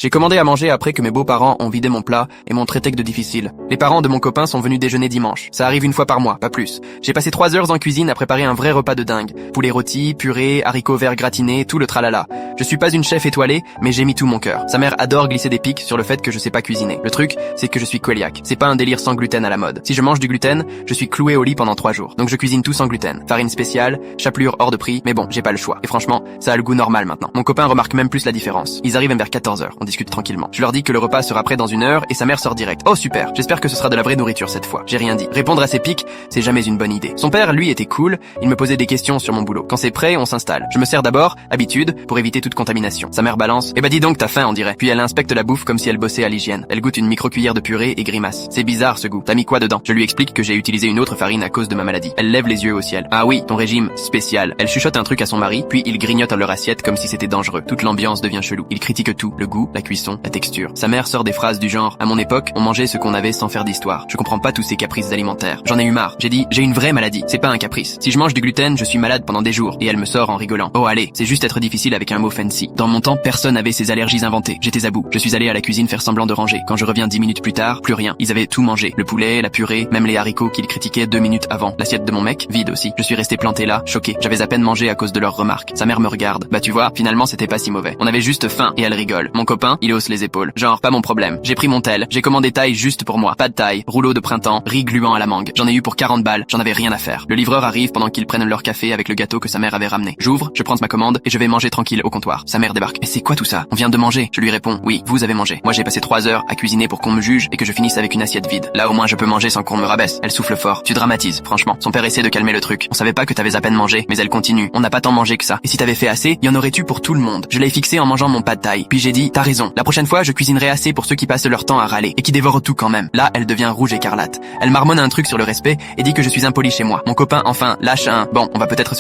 J'ai commandé à manger après que mes beaux-parents ont vidé mon plat et m'ont traité que de difficile. Les parents de mon copain sont venus déjeuner dimanche. Ça arrive une fois par mois, pas plus. J'ai passé 3 heures en cuisine à préparer un vrai repas de dingue. Poulet rôti, purée, haricots verts gratinés, tout le tralala. Je suis pas une chef étoilée, mais j'ai mis tout mon cœur. Sa mère adore glisser des pics sur le fait que je sais pas cuisiner. Le truc, c'est que je suis cœliaque. C'est pas un délire sans gluten à la mode. Si je mange du gluten, je suis cloué au lit pendant 3 jours. Donc je cuisine tout sans gluten. Farine spéciale, chapelure hors de prix, mais bon, j'ai pas le choix. Et franchement, ça a le goût normal maintenant. Mon copain remarque même plus la différence. Ils arrivent même vers 14 heures. On discute tranquillement. Je leur dis que le repas sera prêt dans 1 heure et sa mère sort direct. Oh super, j'espère que ce sera de la vraie nourriture cette fois. J'ai rien dit. Répondre à ses pics, c'est jamais une bonne idée. Son père, lui, était cool. Il me posait des questions sur mon boulot. Quand c'est prêt, on s'installe. Je me sers d'abord, habitude, pour éviter toute contamination. Sa mère balance. Eh bah dis donc, t'as faim, on dirait. Puis elle inspecte la bouffe comme si elle bossait à l'hygiène. Elle goûte une micro-cuillère de purée et grimace. C'est bizarre ce goût. T'as mis quoi dedans? Je lui explique que j'ai utilisé une autre farine à cause de ma maladie. Elle lève les yeux au ciel. Ah oui, ton régime spécial. Elle chuchote un truc à son mari, puis il grignote leur assiette comme si c'était dangereux. Toute l'ambiance devient chelou. Il critique tout, le goût, la cuisson, la texture. Sa mère sort des phrases du genre: à mon époque, on mangeait ce qu'on avait sans faire d'histoire. Je comprends pas tous ces caprices alimentaires. J'en ai eu marre. J'ai dit, j'ai une vraie maladie. C'est pas un caprice. Si je mange du gluten, je suis malade pendant des jours. Et elle me sort en rigolant. Oh allez, c'est juste être difficile avec un mot fancy. Dans mon temps, personne avait ces allergies inventées. J'étais à bout. Je suis allé à la cuisine faire semblant de ranger. Quand je reviens 10 minutes plus tard, plus rien. Ils avaient tout mangé. Le poulet, la purée, même les haricots qu'ils critiquaient 2 minutes avant. L'assiette de mon mec, vide aussi. Je suis resté planté là, choqué. J'avais à peine mangé à cause de leurs remarques. Sa mère me regarde. Bah tu vois, finalement c'était pas si mauvais. On avait juste faim et elle rigole. Mon copain, il hausse les épaules. Genre, pas mon problème. J'ai pris mon tel. J'ai commandé taille juste pour moi. Pas de taille. Rouleau de printemps. Riz gluant à la mangue. J'en ai eu pour 40 balles. J'en avais rien à faire. Le livreur arrive pendant qu'ils prennent leur café avec le gâteau que sa mère avait ramené. J'ouvre, je prends ma commande et je vais manger tranquille au comptoir. Sa mère débarque. Mais c'est quoi tout ça? On vient de manger. Je lui réponds. Oui, vous avez mangé. Moi j'ai passé 3 heures à cuisiner pour qu'on me juge et que je finisse avec une assiette vide. Là au moins je peux manger sans qu'on me rabaisse. Elle souffle fort. Tu dramatises, franchement. Son père essaie de calmer le truc. On savait pas que t'avais à peine mangé, mais elle continue. On n'a pas tant mangé que ça. Et si t'avais fait assez, y en aurait-tu pour tout le monde. Je l'ai fixé en mangeant mon pad thai. Puis j'ai dit, t'as raison. La prochaine fois, je cuisinerai assez pour ceux qui passent leur temps à râler et qui dévorent tout quand même. Là, elle devient rouge écarlate. Elle marmonne un truc sur le respect et dit que je suis impoli chez moi. Mon copain, enfin, lâche un. Bon, on va peut-être se